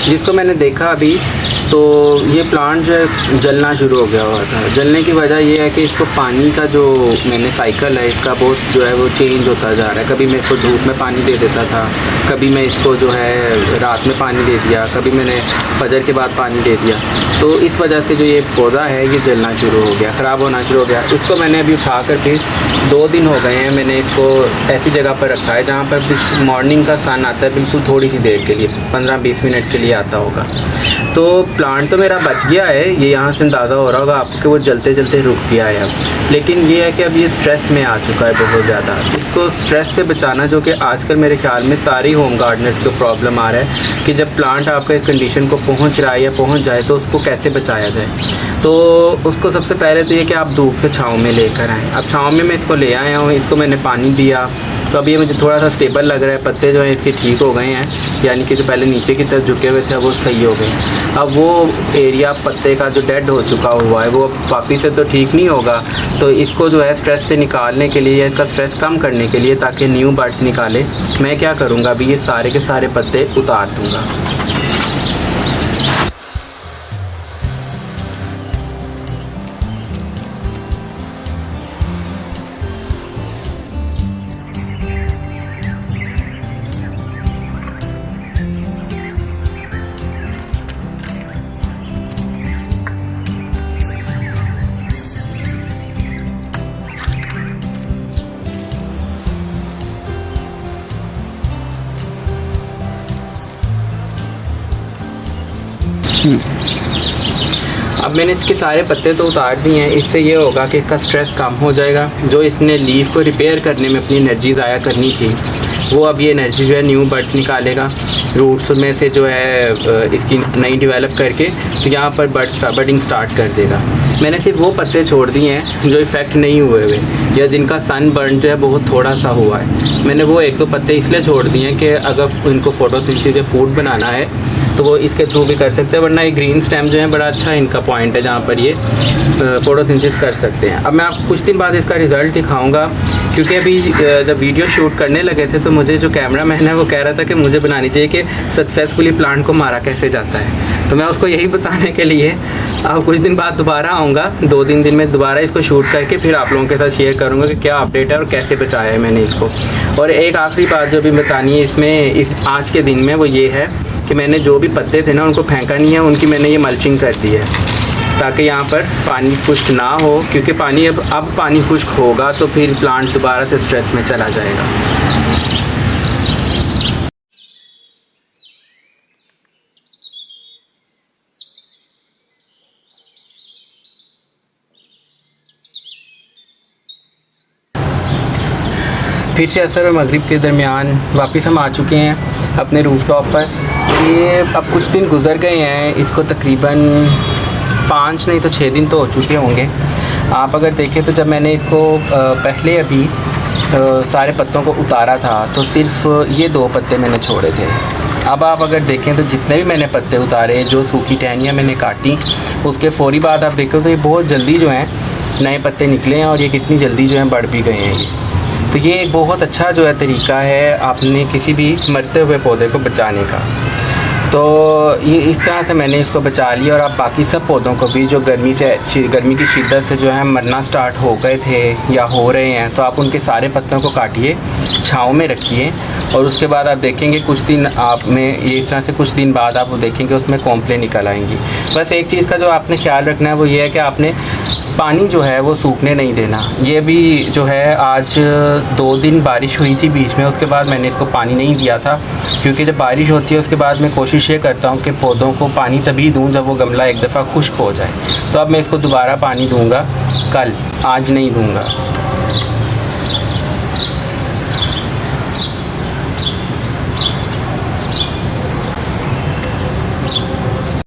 जिसको मैंने देखा अभी, तो ये प्लांट जो है जलना शुरू हो गया हुआ था। जलने की वजह ये है कि इसको पानी का जो मैंने साइकिल है इसका बहुत जो है वो चेंज होता जा रहा है। कभी मैं इसको धूप में पानी दे देता था, कभी मैं इसको जो है रात में पानी दे दिया, कभी मैंने फजर के बाद पानी दे दिया। तो इस वजह से जो ये पौधा है ये जलना शुरू हो गया, ख़राब होना शुरू हो गया। इसको मैंने अभी उठा कर फिर 2 दिन हो गए हैं मैंने इसको ऐसी जगह पर रखा है जहाँ पर मॉर्निंग का सन आता है, बिल्कुल थोड़ी सी देर के लिए, 15-20 मिनट के लिए आता होगा। तो प्लांट तो मेरा बच गया है, ये यहाँ से अंदाज़ा हो रहा होगा आपको कि वो जलते जलते रुक गया है अब। लेकिन ये है कि अब ये स्ट्रेस में आ चुका है बहुत ज़्यादा। इसको स्ट्रेस से बचाना, जो कि आजकल मेरे ख्याल में सारी होम गार्डनर्स को प्रॉब्लम आ रहा है कि जब प्लांट आपके कंडीशन को पहुँच रहा है या पहुँच जाए तो उसको कैसे बचाया जाए। तो उसको सबसे पहले तो ये कि आप धूप से छाँव में लेकर आएँ। अब छाँव में मैं इसको ले आया हूँ, इसको मैंने पानी दिया, तो अब ये मुझे थोड़ा सा स्टेबल लग रहा है। पत्ते जो हैं इसके ठीक हो गए हैं, यानी कि जो पहले नीचे की तरफ झुके हुए थे वो सही हो गए। अब वो एरिया पत्ते का जो डेड हो चुका हुआ है वो वापिस से तो ठीक नहीं होगा। तो इसको जो है स्ट्रेस से निकालने के लिए या इसका स्ट्रेस कम करने के लिए, ताकि न्यू बड्स निकाले, मैं क्या करूँगा, अभी ये सारे के सारे पत्ते उतार दूँगा। अब मैंने इसके सारे पत्ते तो उतार दिए हैं। इससे ये होगा कि इसका स्ट्रेस कम हो जाएगा। जो इसने लीफ को रिपेयर करने में अपनी एनर्जी ज़ाया करनी थी, वो अब ये एनर्जी जो है न्यू बड्स निकालेगा रूट्स में से, जो है इसकी नई डेवलप करके तो यहाँ पर बडिंग स्टार्ट कर देगा। मैंने सिर्फ वो पत्ते छोड़ दिए हैं जो इफ़ेक्ट नहीं हुए हुए या जिनका सन बर्न जो है बहुत थोड़ा सा हुआ है। मैंने वो 1-2 पत्ते इसलिए छोड़ दिए हैं कि अगर उनको फोटोसिंथेसिस से फूड बनाना है तो वो इसके थ्रू भी कर सकते हैं, वरना ये ग्रीन स्टेम जो है बड़ा अच्छा इनका पॉइंट है जहाँ पर ये फोटोसिंथेसिस कर सकते हैं। अब मैं आपको कुछ दिन बाद इसका रिज़ल्ट दिखाऊंगा, क्योंकि अभी जब वीडियो शूट करने लगे थे तो मुझे जो कैमरा मैन है वो कह रहा था कि मुझे बनानी चाहिए कि सक्सेसफुली प्लांट को मारा कैसे जाता है। तो मैं उसको यही बताने के लिए अब कुछ दिन बाद दोबारा आऊँगा, 2-3 दिन में दोबारा इसको शूट करके फिर आप लोगों के साथ शेयर करूँगा कि क्या अपडेट है और कैसे बचाया है मैंने इसको। और एक आखिरी बात जो भी बतानी है इसमें, इस आज के दिन में, वो ये है कि मैंने जो भी पत्ते थे ना उनको फेंका नहीं है, उनकी मैंने ये मल्चिंग कर दी है ताकि यहाँ पर पानी खुश्क ना हो, क्योंकि पानी अब पानी खुश्क होगा तो फिर प्लांट दोबारा से स्ट्रेस में चला जाएगा। फिर से असर और मगरिब के दरमियान वापस हम आ चुके हैं अपने रूफटॉप पर। ये अब कुछ दिन गुजर गए हैं, इसको तकरीबन 5 नहीं तो 6 दिन तो हो चुके होंगे। आप अगर देखें तो जब मैंने इसको पहले अभी सारे पत्तों को उतारा था तो सिर्फ ये 2 पत्ते मैंने छोड़े थे। अब आप अगर देखें तो जितने भी मैंने पत्ते उतारे, जो सूखी टहनियाँ मैंने काटी, उसके फ़ौरी बाद आप देखो तो ये बहुत जल्दी जो हैं नए पत्ते निकले हैं और ये कितनी जल्दी जो हैं बढ़ भी गए हैं। तो ये एक बहुत अच्छा जो है तरीका है आपने किसी भी मरते हुए पौधे को बचाने का। तो ये इस तरह से मैंने इसको बचा लिया। और आप बाकी सब पौधों को भी जो गर्मी की शिद्दत से जो है मरना स्टार्ट हो गए थे या हो रहे हैं, तो आप उनके सारे पत्तों को काटिए, छाँव में रखिए और उसके बाद आप देखेंगे कुछ दिन आप में ये इस तरह से कुछ दिन बाद आप देखेंगे उसमें कॉम्प्ले निकल आएंगी। बस एक चीज़ का जो आपने ख्याल रखना है वो ये है कि आपने पानी जो है वो सूखने नहीं देना। ये भी जो है आज 2 दिन बारिश हुई थी बीच में, उसके बाद मैंने इसको पानी नहीं दिया था, क्योंकि जब बारिश होती है उसके बाद मैं कोशिश ये करता हूँ कि पौधों को पानी तभी दूँ जब वो गमला एक दफ़ा खुश्क हो जाए। तो अब मैं इसको दोबारा पानी दूँगा कल, आज नहीं दूँगा।